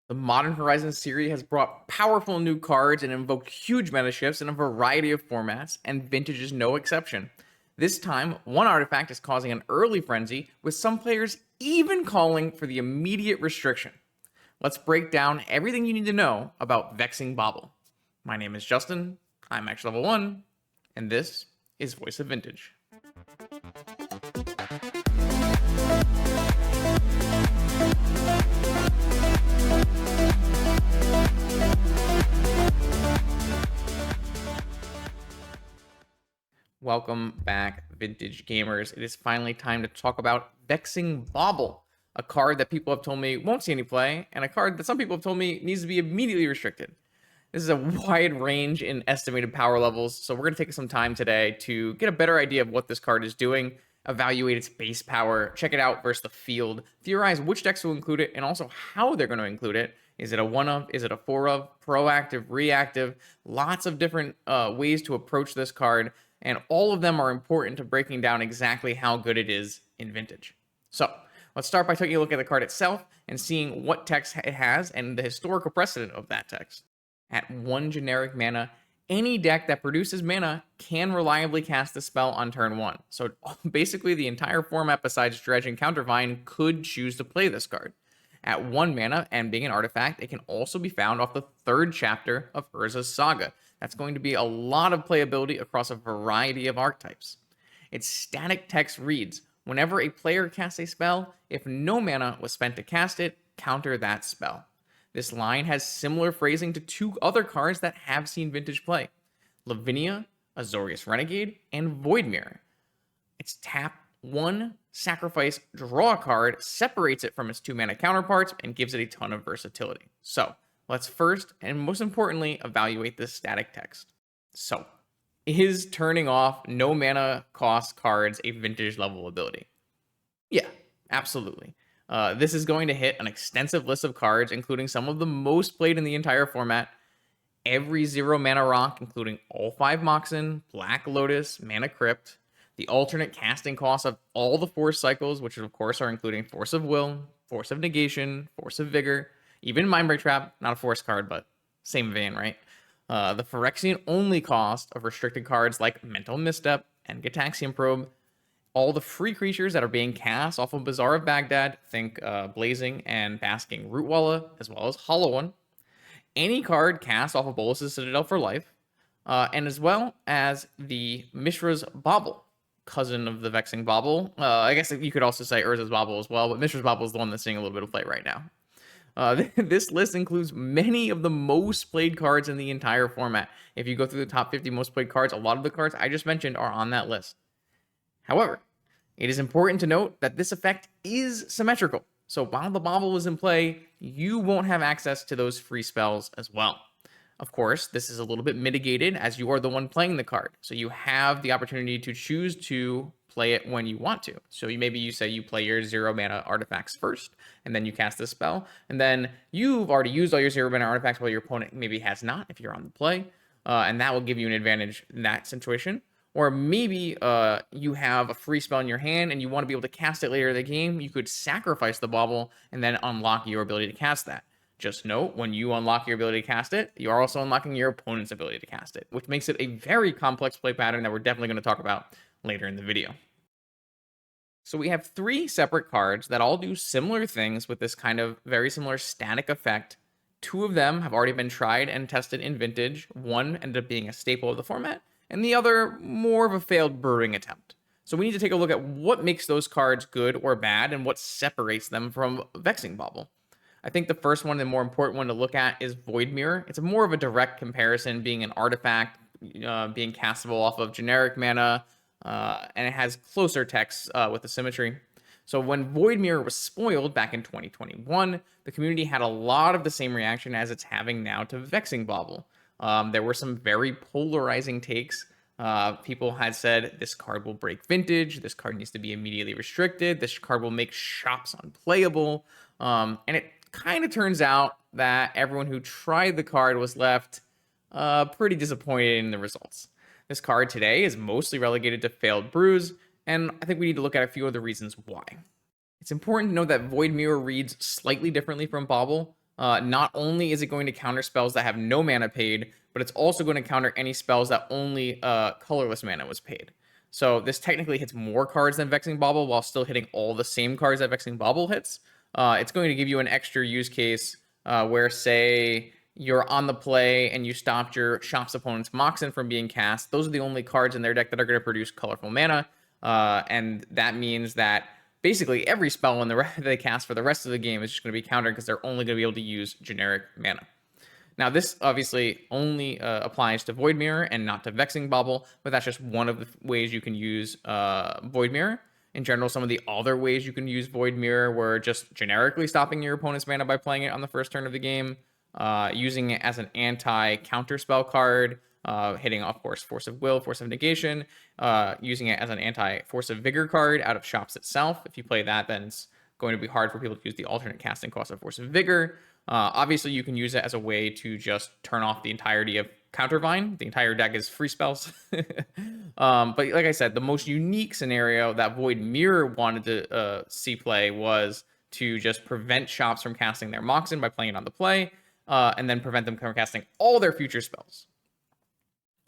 The Modern Horizons series has brought powerful new cards and invoked huge meta shifts in a variety of formats, and Vintage is no exception. This time, one artifact is causing an early frenzy, with some players even calling for the immediate restriction. Let's break down everything you need to know about Vexing Bauble. My name is Justin, I'm actually level 1, and this is Voice of Vintage. Welcome back, Vintage Gamers. It is finally time to talk about Vexing Bauble, a card that people have told me won't see any play, and a card that some people have told me needs to be immediately restricted. This is a wide range in estimated power levels, so we're going to take some time today to get a better idea of what this card is doing, evaluate its base power, check it out versus the field, theorize which decks will include it, and also how they're going to include it. Is it a 1-of? Is it a 4-of? Proactive, reactive? Lots of different ways to approach this card, and all of them are important to breaking down exactly how good it is in Vintage. So let's start by taking a look at the card itself and seeing what text it has and the historical precedent of that text. At 1 generic mana, any deck that produces mana can reliably cast the spell on turn 1. So basically the entire format besides Dredge and Countervine could choose to play this card. At 1 mana and being an artifact, it can also be found off the 3rd chapter of Urza's Saga. That's going to be a lot of playability across a variety of archetypes. Its static text reads, whenever a player casts a spell, if no mana was spent to cast it, counter that spell. This line has similar phrasing to 2 other cards that have seen Vintage play: Lavinia, Azorius Renegade, and Void Mirror. Its tap 1, sacrifice, draw a card, separates it from its 2 mana counterparts, and gives it a ton of versatility. So let's first, and most importantly, evaluate this static text. So, is turning off no mana cost cards a Vintage level ability? Yeah, absolutely. This is going to hit an extensive list of cards, including some of the most played in the entire format. Every 0 mana rock, including all 5 Moxen, Black Lotus, Mana Crypt, the alternate casting costs of all the Force cycles, which of course are including Force of Will, Force of Negation, Force of Vigor, even Mindbreak Trap, not a Force card, but same vein, right? The Phyrexian only cost of restricted cards like Mental Misstep and Gitaxian Probe, all the free creatures that are being cast off of Bazaar of Baghdad, think Blazing and Basking Rootwalla, as well as Hollow One, any card cast off of Bolas's Citadel for life, and as well as the Mishra's Bobble, cousin of the Vexing Bauble. I guess you could also say Urza's Bobble as well, but Mishra's Bobble is the one that's seeing a little bit of play right now. This list includes many of the most played cards in the entire format. If you go through the top 50 most played cards, a lot of the cards I just mentioned are on that list. However, it is important to note that this effect is symmetrical. So while the Bobble is in play, you won't have access to those free spells as well. Of course, this is a little bit mitigated as you are the one playing the card. So you have the opportunity to choose to play it when you want to. So maybe you say you play your 0 mana artifacts first, and then you cast this spell, and then you've already used all your 0 mana artifacts while your opponent maybe has not, if you're on the play, and that will give you an advantage in that situation. Or maybe you have a free spell in your hand and you want to be able to cast it later in the game. You could sacrifice the Bobble and then unlock your ability to cast that. Just note, when you unlock your ability to cast it, you are also unlocking your opponent's ability to cast it, which makes it a very complex play pattern that we're definitely going to talk about later in the video. So we have 3 separate cards that all do similar things with this kind of very similar static effect. 2 of them have already been tried and tested in Vintage. 1 ended up being a staple of the format, and the other more of a failed brewing attempt. So we need to take a look at what makes those cards good or bad and what separates them from Vexing Bauble. I think the first one, the more important one to look at, is Void Mirror. It's more of a direct comparison, being an artifact, being castable off of generic mana, and it has closer text with the symmetry. So when Void Mirror was spoiled back in 2021, the community had a lot of the same reaction as it's having now to Vexing Bauble. There were some very polarizing takes. People had said this card will break Vintage, this card needs to be immediately restricted, this card will make shops unplayable, and it kind of turns out that everyone who tried the card was left pretty disappointed in the results. This card today is mostly relegated to failed brews, and I think we need to look at a few of the reasons why. It's important to know that Void Mirror reads slightly differently from Bobble. not only is it going to counter spells that have no mana paid, but it's also going to counter any spells that only colorless mana was paid. So this technically hits more cards than Vexing Bauble while still hitting all the same cards that Vexing Bauble hits. It's going to give you an extra use case where, say, you're on the play and you stopped your shop's opponent's Moxen from being cast. Those are the only cards in their deck that are going to produce colorful mana. And that means that basically every spell in the they cast for the rest of the game is just going to be countered because they're only going to be able to use generic mana. Now, this obviously only applies to Void Mirror and not to Vexing Bauble, but that's just one of the ways you can use Void Mirror. In general, some of the other ways you can use Void Mirror were just generically stopping your opponent's mana by playing it on the first turn of the game, using it as an anti-counter spell card, hitting, of course, Force of Will, Force of Negation, using it as an anti-Force of Vigor card out of shops itself. If you play that, then it's going to be hard for people to use the alternate casting cost of Force of Vigor. Obviously, you can use it as a way to just turn off the entirety of Countervine. The entire deck is free spells. But like I said, the most unique scenario that Void Mirror wanted to see play was to just prevent shops from casting their Moxen by playing it on the play, and then prevent them from casting all their future spells.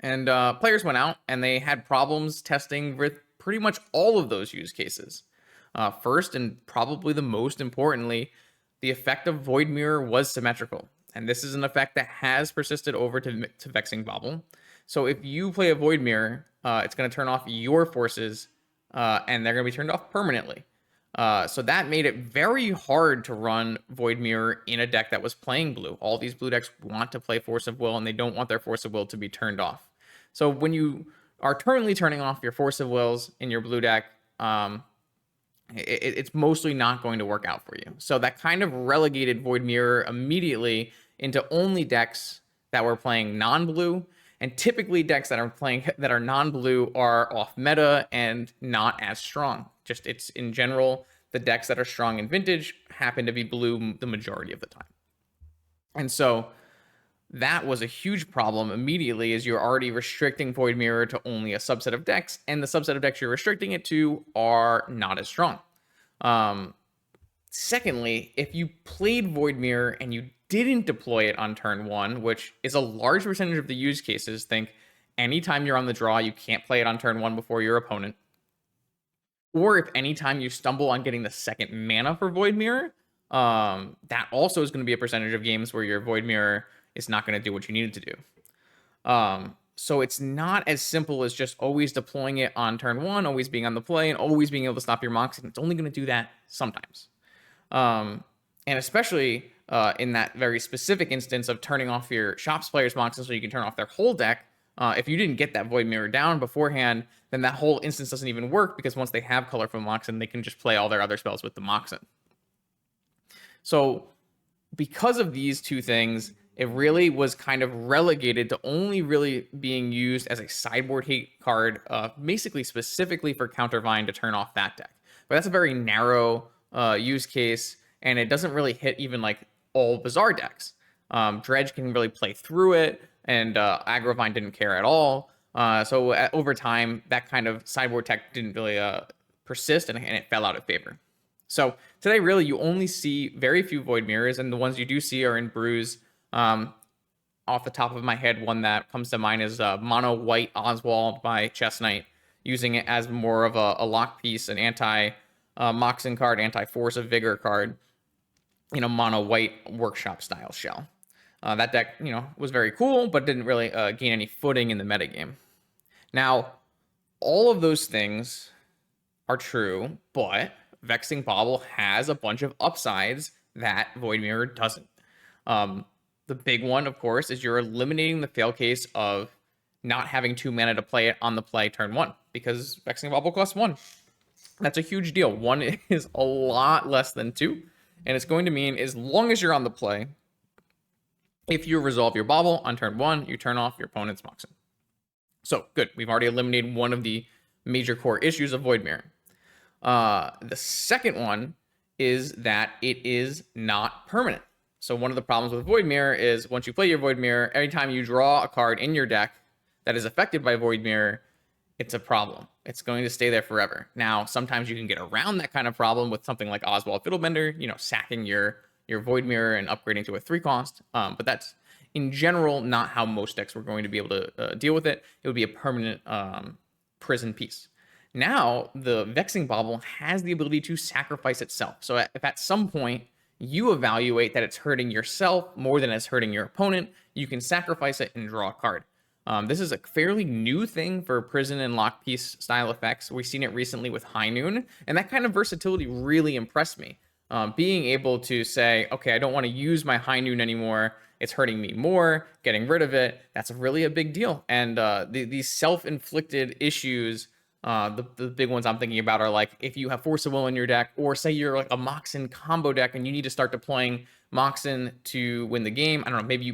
And players went out and they had problems testing with pretty much all of those use cases. First, and probably the most importantly, the effect of Void Mirror was symmetrical. And this is an effect that has persisted over to Vexing Bauble. So if you play a Void Mirror, it's going to turn off your forces, and they're going to be turned off permanently. So that made it very hard to run Void Mirror in a deck that was playing blue. All these blue decks want to play Force of Will, and they don't want their Force of Will to be turned off. So when you are currently turning off your Force of Wills in your blue deck, it's mostly not going to work out for you. So that kind of relegated Void Mirror immediately into only decks that were playing non-blue, and typically decks that are non-blue are off meta and not as strong. Just it's in general, the decks that are strong in Vintage happen to be blue the majority of the time. And so that was a huge problem immediately, as you're already restricting Void Mirror to only a subset of decks, and the subset of decks you're restricting it to are not as strong. Secondly, if you played Void Mirror and you didn't deploy it on turn 1, which is a large percentage of the use cases, think anytime you're on the draw, you can't play it on turn 1 before your opponent, or if anytime you stumble on getting the second mana for Void Mirror, that also is going to be a percentage of games where your Void Mirror is not going to do what you need it to do. So it's not as simple as just always deploying it on turn 1, always being on the play, and always being able to stop your Moxen. It's only going to do that sometimes. And especially in that very specific instance of turning off your shop's player's Moxen so you can turn off their whole deck, if you didn't get that Void Mirror down beforehand, then that whole instance doesn't even work, because once they have colorful Moxen, they can just play all their other spells with the Moxen. So because of these two things, it really was kind of relegated to only really being used as a sideboard hate card, basically specifically for Countervine to turn off that deck. But that's a very narrow use case, and it doesn't really hit even like all Bazaar decks. Dredge can really play through it, and Aggro didn't care at all. So over time, that kind of sideboard tech didn't really persist, and it fell out of favor. So today, really, you only see very few Void Mirrors, and the ones you do see are in brews. Off the top of my head, one that comes to mind is Mono White Oswald by Chess Knight, using it as more of a lock piece, an anti-Moxen card, anti-Force of Vigor card, Mono White Workshop style shell. That deck, was very cool, but didn't really gain any footing in the metagame. Now, all of those things are true, but Vexing Bauble has a bunch of upsides that Void Mirror doesn't. The big one, of course, is you're eliminating the fail case of not having 2 mana to play it on the play turn 1, because Vexing Bauble costs 1. That's a huge deal. 1 is a lot less than 2, and it's going to mean as long as you're on the play, if you resolve your Bobble on turn 1, you turn off your opponent's Moxen. So, good. We've already eliminated one of the major core issues of Void Mirror. The second one is that it is not permanent. So one of the problems with Void Mirror is once you play your Void Mirror, every time you draw a card in your deck that is affected by Void Mirror, it's a problem. It's going to stay there forever. Now, sometimes you can get around that kind of problem with something like Oswald Fiddlebender, sacking your your Void Mirror and upgrading to a 3 cost. But that's in general not how most decks were going to be able to deal with it. It would be a permanent prison piece. Now, the Vexing Bauble has the ability to sacrifice itself. So if at some point you evaluate that it's hurting yourself more than it's hurting your opponent, you can sacrifice it and draw a card. This is a fairly new thing for prison and lock piece style effects. We've seen it recently with High Noon, and that kind of versatility really impressed me. Being able to say, okay, I don't want to use my High Noon anymore, it's hurting me more, getting rid of it, that's really a big deal. And these self-inflicted issues, the big ones I'm thinking about are like if you have Force of Will in your deck, or say you're like a Moxen combo deck and you need to start deploying Moxen to win the game. I don't know, maybe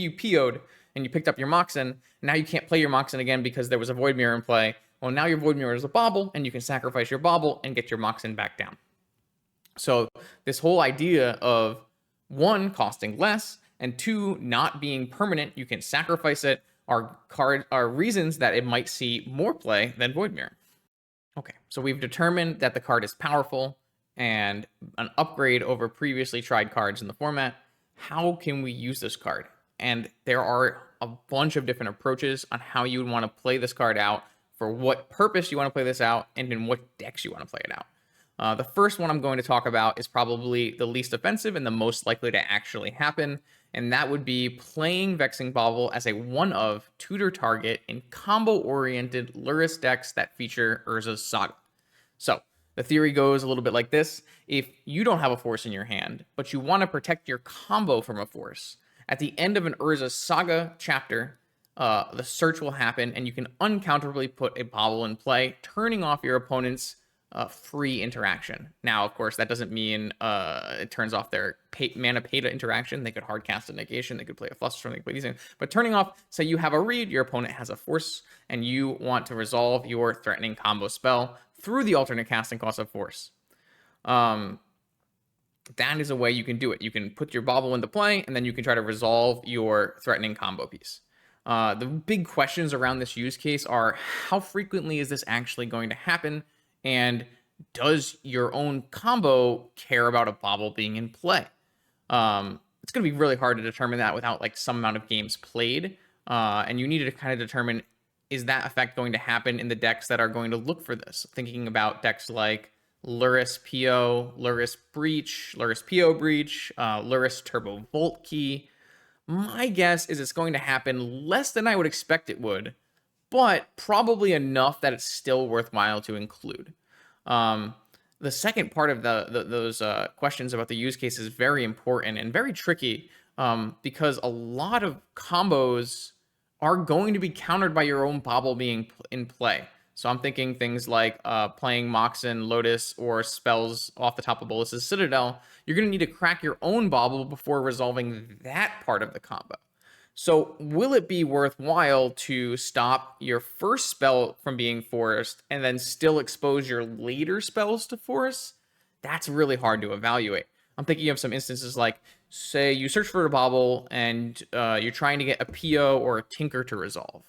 you PO'd and you picked up your Moxen. Now you can't play your Moxen again because there was a Void Mirror in play. Well, now your Void Mirror is a Bobble, and you can sacrifice your Bobble and get your Moxen back down. So this whole idea of 1, costing less, and 2, not being permanent, you can sacrifice it, are reasons that it might see more play than Void Mirror. Okay, so we've determined that the card is powerful and an upgrade over previously tried cards in the format. How can we use this card? And there are a bunch of different approaches on how you would want to play this card out, for what purpose you want to play this out, and in what decks you want to play it out. The first one I'm going to talk about is probably the least offensive and the most likely to actually happen, and that would be playing Vexing Bauble as a one-of tutor target in combo-oriented Lurrus decks that feature Urza's Saga. So, the theory goes a little bit like this. If you don't have a force in your hand, but you want to protect your combo from a force, at the end of an Urza's Saga chapter, the search will happen, and you can uncounterably put a Bobble in play, turning off your opponent's free interaction. Now, of course, that doesn't mean it turns off their mana Peta interaction. They could hard cast a negation, they could play a Flusterstorm, they could play these things. But turning off, say you have a read, your opponent has a force, and you want to resolve your threatening combo spell through the alternate casting cost of force. That is a way you can do it. You can put your Bobble into play, and then you can try to resolve your threatening combo piece. The big questions around this use case are, how frequently is this actually going to happen? And does your own combo care about a Bobble being in play? It's going to be really hard to determine that without like some amount of games played. And you need to kind of determine, is that effect going to happen in the decks that are going to look for this? Thinking about decks like Lurrus PO, Lurrus Breach, Lurrus PO Breach, Lurrus Turbo Volt Key. My guess is it's going to happen less than I would expect it would, but probably enough that it's still worthwhile to include. The second part of those questions about the use case is very important and very tricky, because a lot of combos are going to be countered by your own Bobble being in play. So I'm thinking things like playing Moxen, Lotus, or spells off the top of Bolas's Citadel. You're going to need to crack your own Bobble before resolving that part of the combo. So will it be worthwhile to stop your first spell from being forced and then still expose your later spells to force? That's really hard to evaluate. I'm thinking of some instances like, say you search for a Bobble and you're trying to get a PO or a Tinker to resolve.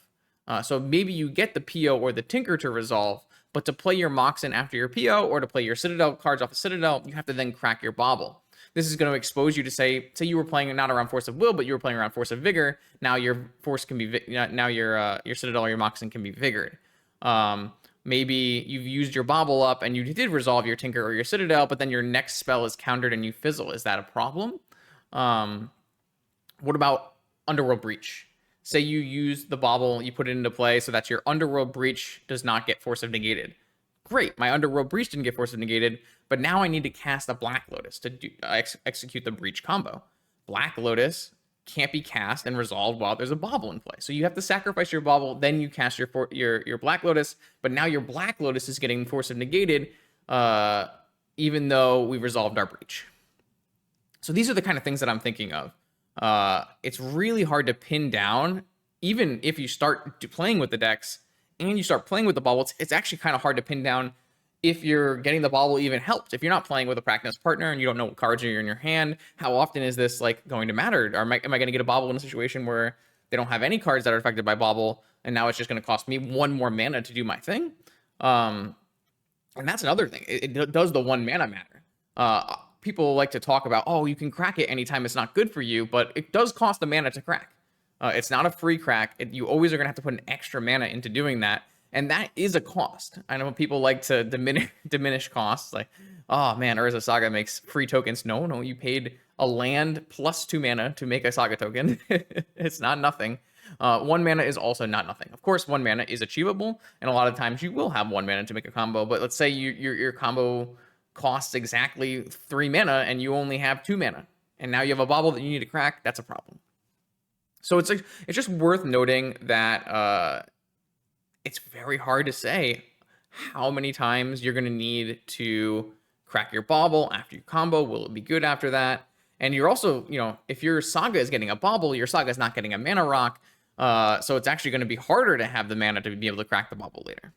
So maybe you get the PO or the Tinker to resolve, but to play your Moxen after your PO or to play your Citadel cards off of Citadel, you have to then crack your Bobble. This is going to expose you to say you were playing not around Force of Will, but you were playing around Force of Vigor. Now your force can be now your Citadel or your Moxen can be vigored. Maybe you've used your Bobble up and you did resolve your Tinker or your Citadel, but then your next spell is countered and you fizzle. Is that a problem? What about Underworld Breach? Say you use the Bobble, you put it into play so that your Underworld Breach does not get Force of Negated. Great, my Underworld Breach didn't get Force of Negated, but now I need to cast a Black Lotus to execute the Breach combo. Black Lotus can't be cast and resolved while there's a Bobble in play. So you have to sacrifice your Bobble, then you cast your Black Lotus, but now your Black Lotus is getting Force of Negated, even though we resolved our Breach. So these are the kind of things that I'm thinking of. It's really hard to pin down, even if you start playing with the decks and you start playing with the Bobble. It's actually kind of hard to pin down if you're getting the Bobble even helped. If you're not playing with a practice partner and you don't know what cards are in your hand, how often is this like going to matter? Or am I going to get a Bobble in a situation where they don't have any cards that are affected by Bobble, and now it's just going to cost me one more mana to do my thing? And that's another thing. It does the one mana matter. people like to talk about, oh, you can crack it anytime it's not good for you, but it does cost a mana to crack. It's not a free crack. You always are going to have to put an extra mana into doing that. And that is a cost. I know people like to diminish costs. Like, oh man, Urza Saga makes free tokens. No, you paid a land plus 2 mana to make a Saga token. It's not nothing. 1 mana is also not nothing. Of course, 1 mana is achievable, and a lot of times you will have 1 mana to make a combo. But let's say your combo costs exactly 3 mana, and you only have 2 mana, and now you have a Bobble that you need to crack. That's a problem. So it's just worth noting that it's very hard to say how many times you're going to need to crack your Bobble after your combo. Will it be good after that? And you're also, if your Saga is getting a Bobble, your Saga is not getting a mana rock. So it's actually going to be harder to have the mana to be able to crack the Bobble later.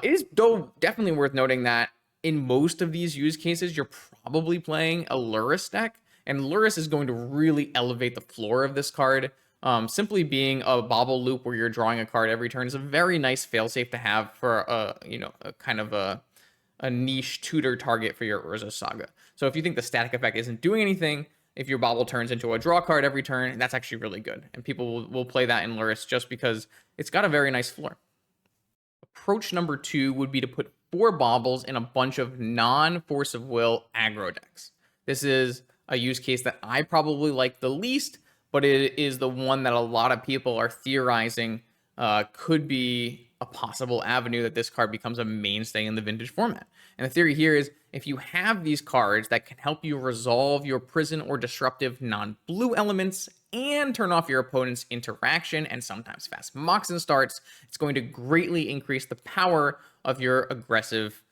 It is, though, definitely worth noting that in most of these use cases, you're probably playing a Lurrus deck. And Lurrus is going to really elevate the floor of this card. Simply being a Bobble loop where you're drawing a card every turn is a very nice failsafe to have for a kind of a niche tutor target for your Urza Saga. So if you think the static effect isn't doing anything, if your Bobble turns into a draw card every turn, that's actually really good. And people will play that in Lurrus just because it's got a very nice floor. Approach number 2 would be to put 4 Bobbles in a bunch of non-Force of Will aggro decks. This is a use case that I probably like the least, but it is the one that a lot of people are theorizing could be a possible avenue that this card becomes a mainstay in the Vintage format. And the theory here is if you have these cards that can help you resolve your prison or disruptive non-blue elements and turn off your opponent's interaction and sometimes fast Moxen starts, it's going to greatly increase the power of your aggressive,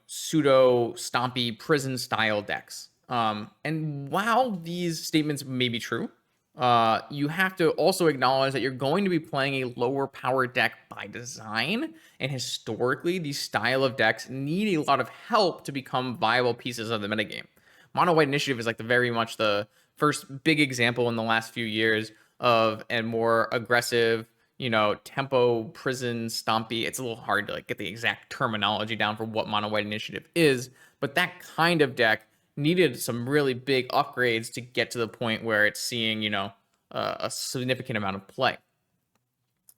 pseudo stompy prison style decks. And while these statements may be true, you have to also acknowledge that you're going to be playing a lower power deck by design, and historically, these style of decks need a lot of help to become viable pieces of the metagame. Mono White Initiative is like very much the first big example in the last few years of a more aggressive, tempo prison stompy. It's a little hard to get the exact terminology down for what Mono White Initiative is, but that kind of deck needed some really big upgrades to get to the point where it's seeing, a significant amount of play.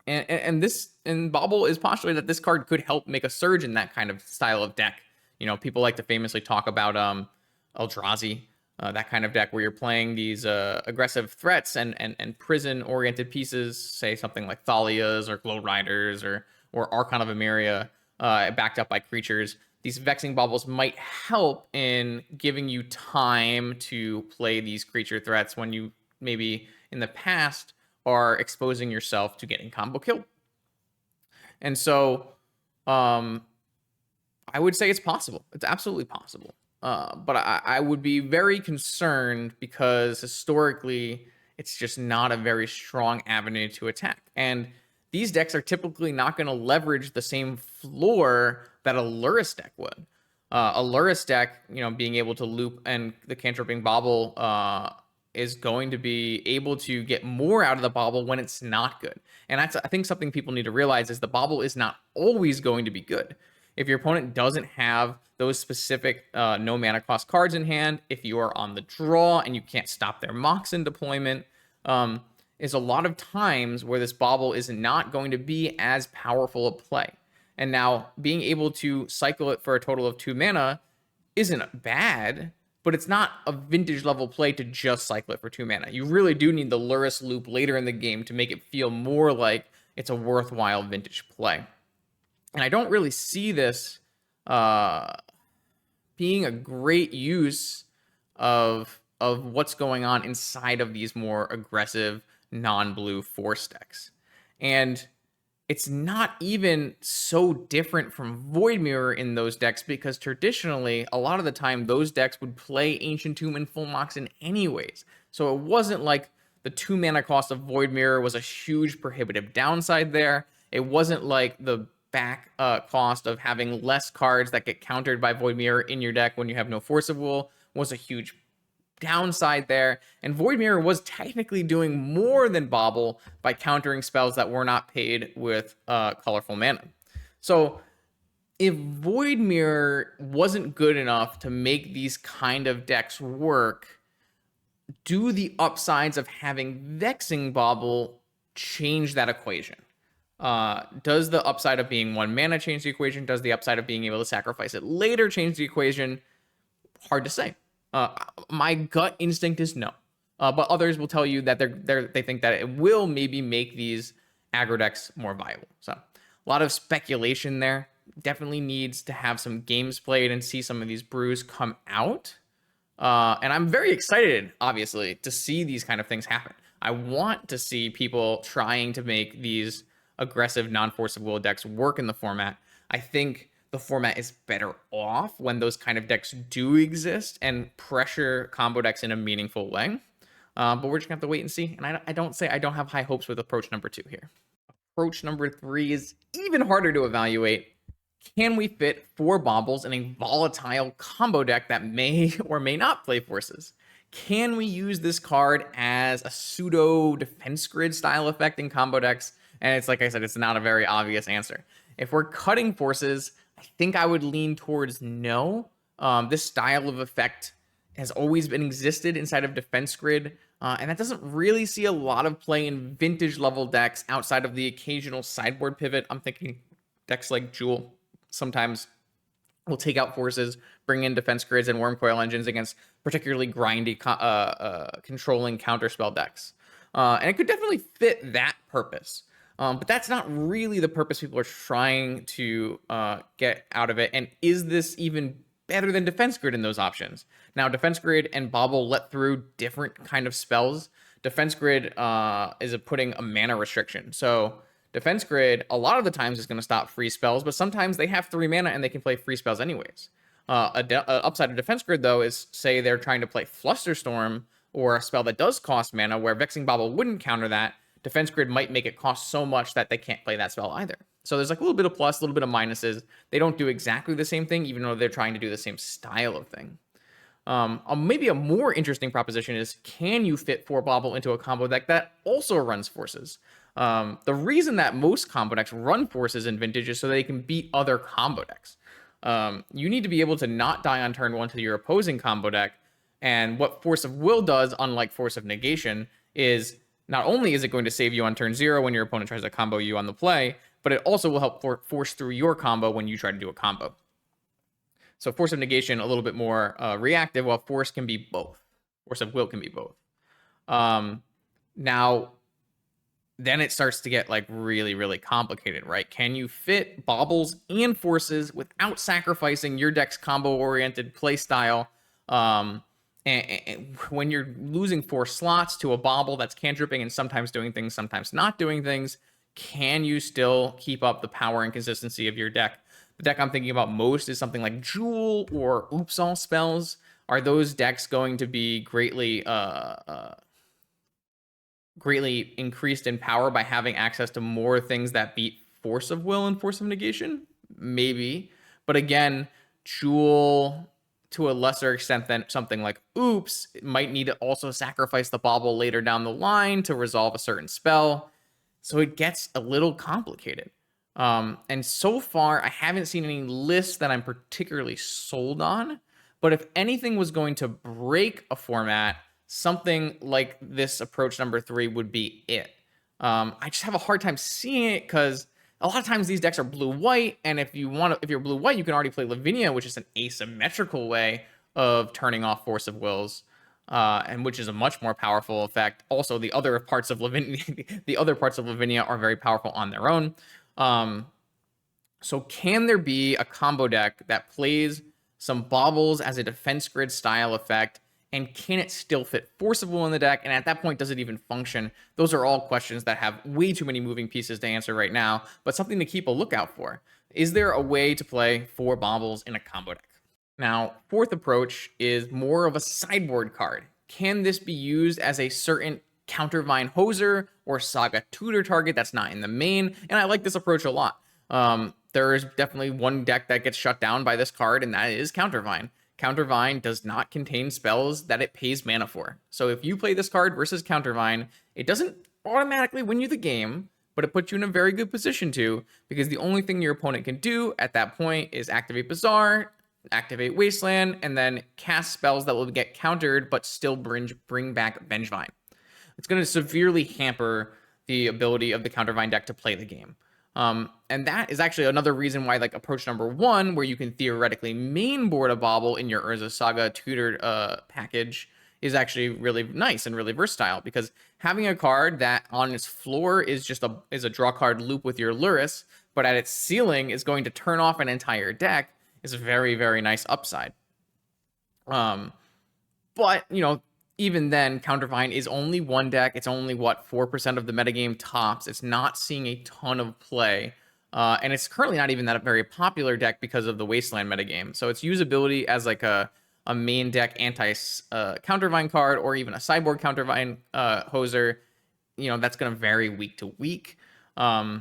And Bobble is postulated that this card could help make a surge in that kind of style of deck. People like to famously talk about Eldrazi, that kind of deck where you're playing these aggressive threats and prison-oriented pieces, say something like Thalias or Glow Riders or Archon of Emeria, backed up by creatures. These Vexing Baubles might help in giving you time to play these creature threats when you maybe in the past are exposing yourself to getting combo killed. And so I would say it's possible. It's absolutely possible. But I would be very concerned because historically it's just not a very strong avenue to attack. And these decks are typically not going to leverage the same floor that a Lurrus deck would. A Lurrus deck, being able to loop and the cantripping Bobble is going to be able to get more out of the Bobble when it's not good. And that's, I think, something people need to realize is the Bobble is not always going to be good. If your opponent doesn't have those specific no mana cost cards in hand, if you are on the draw and you can't stop their Moxen deployment, is a lot of times where this Bobble is not going to be as powerful a play. And now being able to cycle it for a total of 2 mana isn't bad, but it's not a Vintage level play to just cycle it for 2 mana. You really do need the Lurrus loop later in the game to make it feel more like it's a worthwhile Vintage play. And I don't really see this being a great use of what's going on inside of these more aggressive non-blue force decks. And it's not even so different from Void Mirror in those decks because traditionally, a lot of the time, those decks would play Ancient Tomb and Full Moxen anyways. So it wasn't like the 2 mana cost of Void Mirror was a huge prohibitive downside there. It wasn't like the back cost of having less cards that get countered by Void Mirror in your deck when you have no Force of Will was a huge downside there. And Void Mirror was technically doing more than Bobble by countering spells that were not paid with colorful mana. So if Void Mirror wasn't good enough to make these kind of decks work, do the upsides of having Vexing Bauble change that equation? Does the upside of being 1 mana change the equation? Does the upside of being able to sacrifice it later change the equation? Hard to say. My gut instinct is no. But others will tell you that they think that it will maybe make these aggro decks more viable. So a lot of speculation there. Definitely needs to have some games played and see some of these brews come out. And I'm very excited, obviously, to see these kind of things happen. I want to see people trying to make these aggressive non-force of will decks work in the format. I think the format is better off when those kind of decks do exist and pressure combo decks in a meaningful way. But we're just gonna have to wait and see. And I don't have high hopes with approach number 2 here. Approach number 3 is even harder to evaluate. Can we fit 4 Bobbles in a volatile combo deck that may or may not play forces? Can we use this card as a pseudo defense grid style effect in combo decks? And it's like I said, it's not a very obvious answer. If we're cutting forces, I think I would lean towards no. This style of effect has always been existed inside of defense grid, and that doesn't really see a lot of play in vintage level decks outside of the occasional sideboard pivot. I'm thinking decks like Jewel sometimes will take out forces, bring in defense grids and Wormcoil engines against particularly grindy controlling counterspell decks. And it could definitely fit that purpose. But that's not really the purpose people are trying to get out of it. And is this even better than Defense Grid in those options? Now, Defense Grid and Bobble let through different kind of spells. Defense Grid is putting a mana restriction. So Defense Grid, a lot of the times, is going to stop free spells, but sometimes they have 3 mana and they can play free spells anyways. A upside of Defense Grid, though, is say they're trying to play Flusterstorm or a spell that does cost mana, where Vexing Bauble wouldn't counter that. Defense Grid might make it cost so much that they can't play that spell either. So there's like a little bit of plus, a little bit of minuses. They don't do exactly the same thing, even though they're trying to do the same style of thing. Maybe a more interesting proposition is, can you fit 4 Bobble into a combo deck that also runs forces? The reason that most combo decks run forces in Vintage is so they can beat other combo decks. You need to be able to not die on turn 1 to your opposing combo deck. And what Force of Will does, unlike Force of Negation, is not only is it going to save you on turn 0 when your opponent tries to combo you on the play, but it also will help force through your combo when you try to do a combo. So Force of Negation, a little bit more reactive, while Force can be both. Force of Will can be both. Now, then it starts to get like really, really complicated, right? Can you fit Baubles and Forces without sacrificing your deck's combo-oriented playstyle? And when you're losing 4 slots to a Bobble that's cantripping and sometimes doing things, sometimes not doing things, can you still keep up the power and consistency of your deck? The deck I'm thinking about most is something like Jewel or Oops All Spells. Are those decks going to be greatly increased in power by having access to more things that beat Force of Will and Force of Negation? Maybe. But again, Jewel, to a lesser extent than something like Oops, it might need to also sacrifice the Bobble later down the line to resolve a certain spell. So it gets a little complicated. And so far, I haven't seen any lists that I'm particularly sold on. But if anything was going to break a format, something like this approach number 3 would be it. I just have a hard time seeing it because a lot of times these decks are blue-white, and if you're blue-white, you can already play Lavinia, which is an asymmetrical way of turning off Force of Wills, and which is a much more powerful effect. Also, the other parts of Lavinia are very powerful on their own. So can there be a combo deck that plays some Baubles as a defense grid style effect, and can it still fit Force of Will in the deck? And at that point, does it even function? Those are all questions that have way too many moving pieces to answer right now, but something to keep a lookout for. Is there a way to play 4 Baubles in a combo deck? Now, fourth approach is more of a sideboard card. Can this be used as a certain Countervine Hoser or Saga Tutor target that's not in the main? And I like this approach a lot. There is definitely one deck that gets shut down by this card, and that is Countervine. Countervine does not contain spells that it pays mana for. So if you play this card versus Countervine, it doesn't automatically win you the game, but it puts you in a very good position to, because the only thing your opponent can do at that point is activate Bazaar, activate Wasteland, and then cast spells that will get countered but still bring back Vengevine. It's going to severely hamper the ability of the Countervine deck to play the game. And that is actually another reason why, like, approach number 1, where you can theoretically mainboard a Bobble in your Urza Saga tutored package, is actually really nice and really versatile, because having a card that on its floor is just a draw card loop with your Lurrus, but at its ceiling is going to turn off an entire deck, is a very, very nice upside. But, you know, even then, Countervine is only one deck. It's only, what, 4% of the metagame tops. It's not seeing a ton of play. And it's currently not even that very popular deck because of the Wasteland metagame. So its usability as like a main deck anti-Countervine card, or even a sideboard Countervine hoser, you know, that's going to vary week to week. I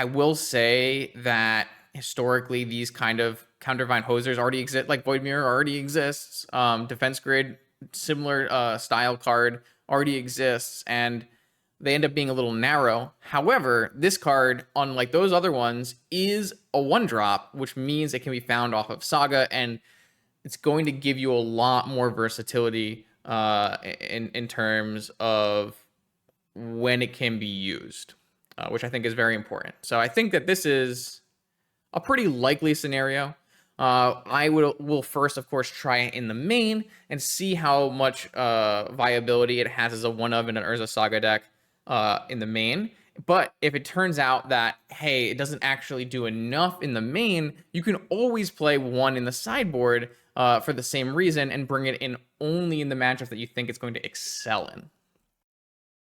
will say that historically these kind of Countervine hosers already exist, like Void Mirror already exists. Defense Grid, similar style card, already exists, and they end up being a little narrow. However, this card, unlike those other ones, is a 1-drop, which means it can be found off of Saga, and it's going to give you a lot more versatility in terms of when it can be used, which I think is very important. So I think that this is a pretty likely scenario. I will first, of course, try it in the main and see how much viability it has as a 1-of in an Urza Saga deck in the main. But if it turns out that, hey, it doesn't actually do enough in the main, you can always play 1 in the sideboard for the same reason and bring it in only in the matchup that you think it's going to excel in.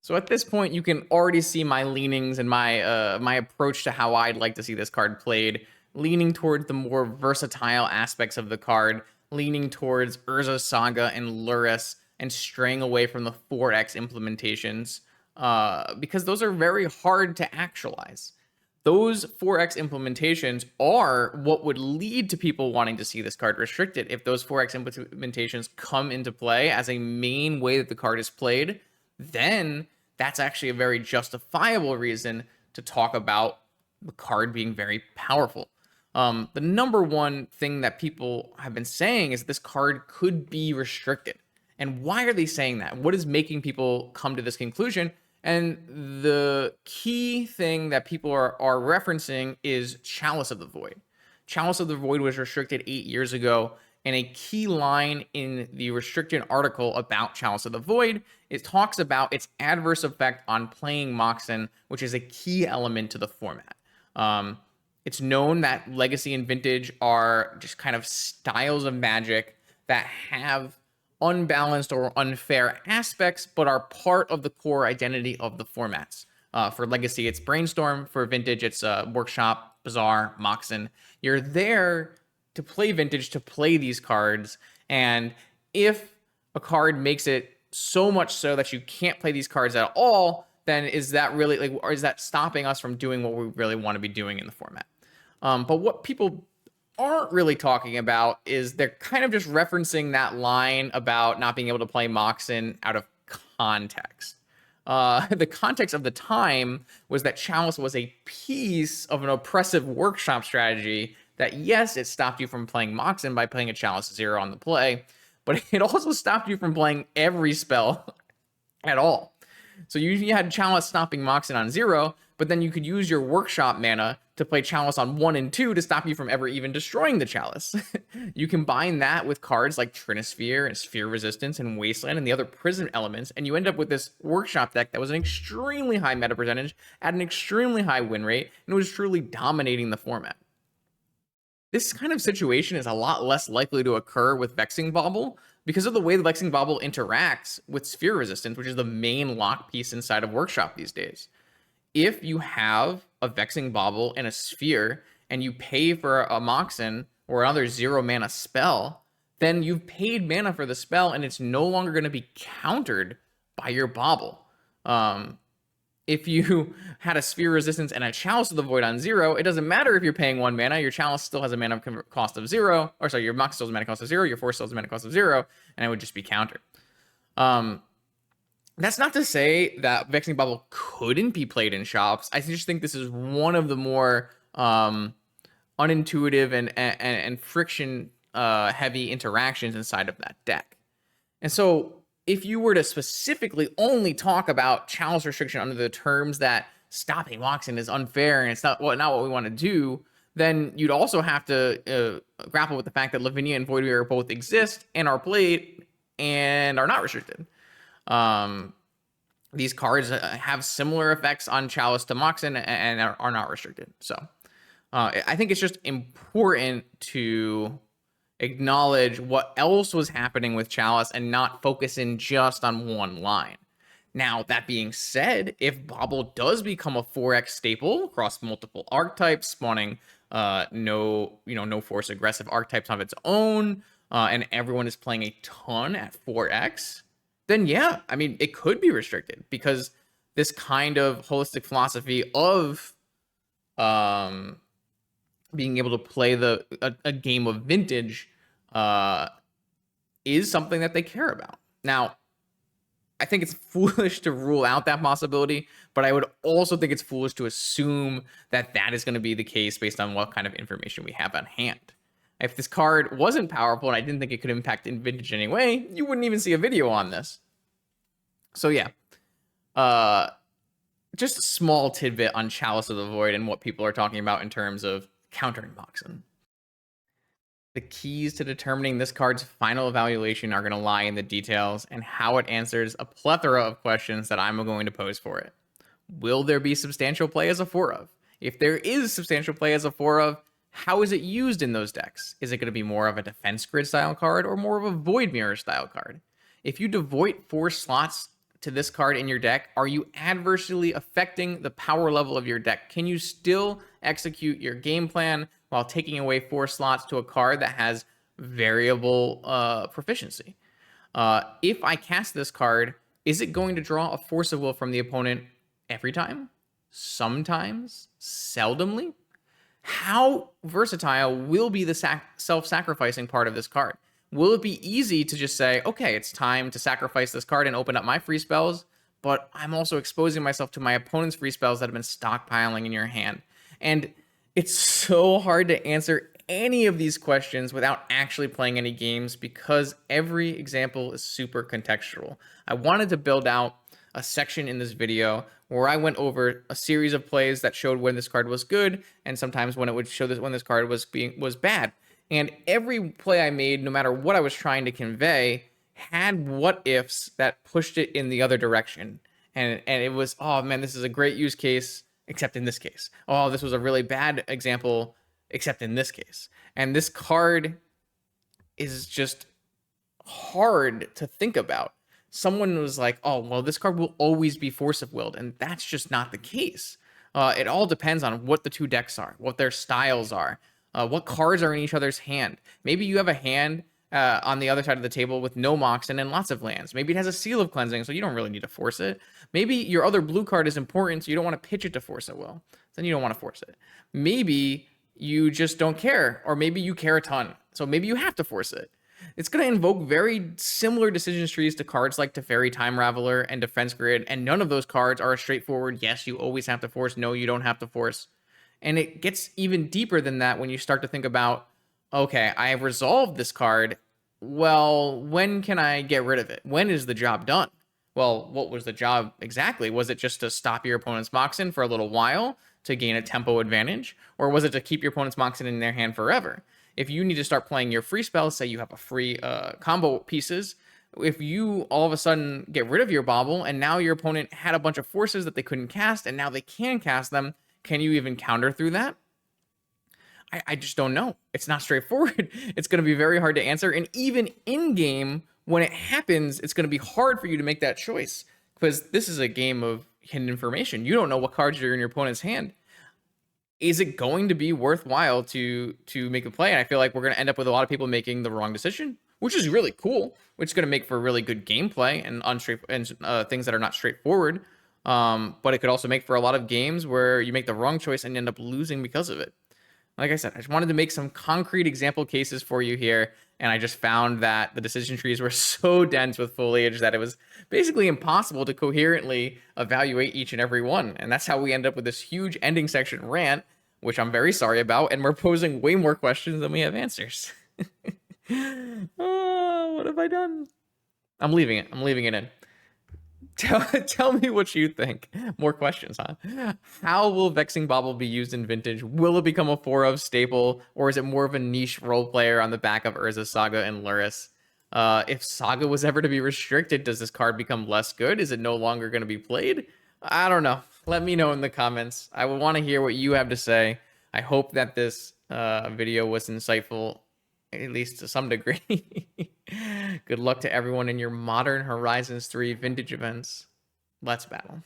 So at this point, you can already see my leanings and my approach to how I'd like to see this card played, leaning towards the more versatile aspects of the card, leaning towards Urza Saga and Lurrus, and straying away from the 4X implementations, because those are very hard to actualize. Those 4X implementations are what would lead to people wanting to see this card restricted. If those 4X implementations come into play as a main way that the card is played, then that's actually a very justifiable reason to talk about the card being very powerful. The number one thing that people have been saying is this card could be restricted. And why are they saying that? What is making people come to this conclusion? And the key thing that people are referencing is Chalice of the Void. Chalice of the Void was restricted 8 years ago, and a key line in the restricted article about Chalice of the Void, it talks about its adverse effect on playing Moxen, which is a key element to the format. It's known that Legacy and Vintage are just kind of styles of Magic that have unbalanced or unfair aspects, but are part of the core identity of the formats. For Legacy, it's Brainstorm. For Vintage, it's Workshop, Bazaar, Moxen. You're there to play Vintage, to play these cards, and if a card makes it so much so that you can't play these cards at all, then is that really, like, or is that stopping us from doing what we really want to be doing in the format? But what people aren't really talking about is they're kind of just referencing that line about not being able to play Moxen out of context. The context of the time was that Chalice was a piece of an oppressive workshop strategy that, yes, it stopped you from playing Moxen by playing a Chalice 0 on the play, but it also stopped you from playing every spell at all. So you had Chalice stopping Moxen on 0, but then you could use your Workshop mana to play Chalice on 1 and 2 to stop you from ever even destroying the Chalice. You combine that with cards like Trinisphere and Sphere Resistance and Wasteland and the other Prism elements, and you end up with this Workshop deck that was an extremely high meta percentage, at an extremely high win rate, and was truly dominating the format. This kind of situation is a lot less likely to occur with Vexing Bauble because of the way the Vexing Bauble interacts with Sphere Resistance, which is the main lock piece inside of Workshop these days. If you have a Vexing Bauble and a Sphere, and you pay for a Moxen or another 0 mana spell, then you've paid mana for the spell, and it's no longer going to be countered by your Bauble. If you had a Sphere Resistance and a Chalice of the Void on 0, it doesn't matter if you're paying 1 mana, your Chalice still has a mana cost of 0, or sorry, your Mox still has a mana cost of 0, your Force still has a mana cost of 0, and it would just be countered. That's not to say that Vexing Bauble couldn't be played in shops. I just think this is one of the more unintuitive and friction heavy interactions inside of that deck. And so if you were to specifically only talk about chalice restriction under the terms that stopping Moxen is unfair and it's not what we want to do, then you'd also have to grapple with the fact that Lavinia and Void Mirror both exist and are played and are not restricted. These cards have similar effects on Chalice to Moxen and are not restricted. So I think it's just important to acknowledge what else was happening with Chalice and not focus in just on one line. Now, that being said, if Bobble does become a 4X staple across multiple archetypes, spawning no force aggressive archetypes of its own, and everyone is playing a ton at 4X, then yeah, I mean, it could be restricted because this kind of holistic philosophy of being able to play a game of vintage is something that they care about. Now, I think it's foolish to rule out that possibility, but I would also think it's foolish to assume that that is going to be the case based on what kind of information we have on hand. If this card wasn't powerful and I didn't think it could impact in vintage anyway, you wouldn't even see a video on this. So yeah, just a small tidbit on Chalice of the Void and what people are talking about in terms of countering Moxen. The keys to determining this card's final evaluation are going to lie in the details and how it answers a plethora of questions that I'm going to pose for it. Will there be substantial play as a 4-of? If there is substantial play as a 4-of, how is it used in those decks? Is it going to be more of a defense grid style card or more of a void mirror style card? If you devoid 4 slots to this card in your deck, are you adversely affecting the power level of your deck? Can you still execute your game plan while taking away 4 slots to a card that has variable proficiency? If I cast this card, is it going to draw a force of will from the opponent every time? Sometimes? Seldomly? How versatile will be the self-sacrificing part of this card? Will it be easy to just say, okay, it's time to sacrifice this card and open up my free spells, but I'm also exposing myself to my opponent's free spells that have been stockpiling in your hand? And it's so hard to answer any of these questions without actually playing any games because every example is super contextual. I wanted to build out a section in this video where I went over a series of plays that showed when this card was good and sometimes when it would show when this card was bad. And every play I made, no matter what I was trying to convey, had what ifs that pushed it in the other direction. And it was, oh man, this is a great use case, except in this case. Oh, this was a really bad example, except in this case. And this card is just hard to think about. Someone was like, oh, well, this card will always be Force of Willed. And that's just not the case. It all depends on what the two decks are, what their styles are. What cards are in each other's hand? Maybe you have a hand on the other side of the table with no Moxen and lots of lands. Maybe it has a Seal of Cleansing, so you don't really need to force it. Maybe your other blue card is important, so you don't want to pitch it to Force it Will. Then you don't want to force it. Maybe you just don't care, or maybe you care a ton, so maybe you have to force it. It's going to invoke very similar decision trees to cards like Teferi Time Raveler and Defense Grid, and none of those cards are a straightforward, yes, you always have to force, no, you don't have to force. And it gets even deeper than that when you start to think about, okay, I have resolved this card. Well, when can I get rid of it? When is the job done? Well, what was the job exactly? Was it just to stop your opponent's Moxen for a little while to gain a tempo advantage? Or was it to keep your opponent's Moxen in their hand forever? If you need to start playing your free spells, say you have a free combo pieces, if you all of a sudden get rid of your Bobble and now your opponent had a bunch of forces that they couldn't cast and now they can cast them, can you even counter through that? I just don't know. It's not straightforward. It's going to be very hard to answer. And even in-game, when it happens, it's going to be hard for you to make that choice because this is a game of hidden information. You don't know what cards are in your opponent's hand. Is it going to be worthwhile to make a play? And I feel like we're going to end up with a lot of people making the wrong decision, which is really cool, which is going to make for really good gameplay and things that are not straightforward. But it could also make for a lot of games where you make the wrong choice and you end up losing because of it. Like I said, I just wanted to make some concrete example cases for you here and I just found that the decision trees were so dense with foliage that it was basically impossible to coherently evaluate each and every one. And that's how we end up with this huge ending section rant, which I'm very sorry about, and we're posing way more questions than we have answers. Oh, what have I done? I'm leaving it. I'm leaving it in. Tell me what you think. More questions, huh? How will Vexing Bauble be used in Vintage? Will it become a 4-of staple, or is it more of a niche role player on the back of Urza, Saga, and Luris? If Saga was ever to be restricted, does this card become less good? Is it no longer going to be played? I don't know. Let me know in the comments. I would want to hear what you have to say. I hope that this video was insightful, at least to some degree. Good luck to everyone in your Modern Horizons 3 Vintage events. Let's battle.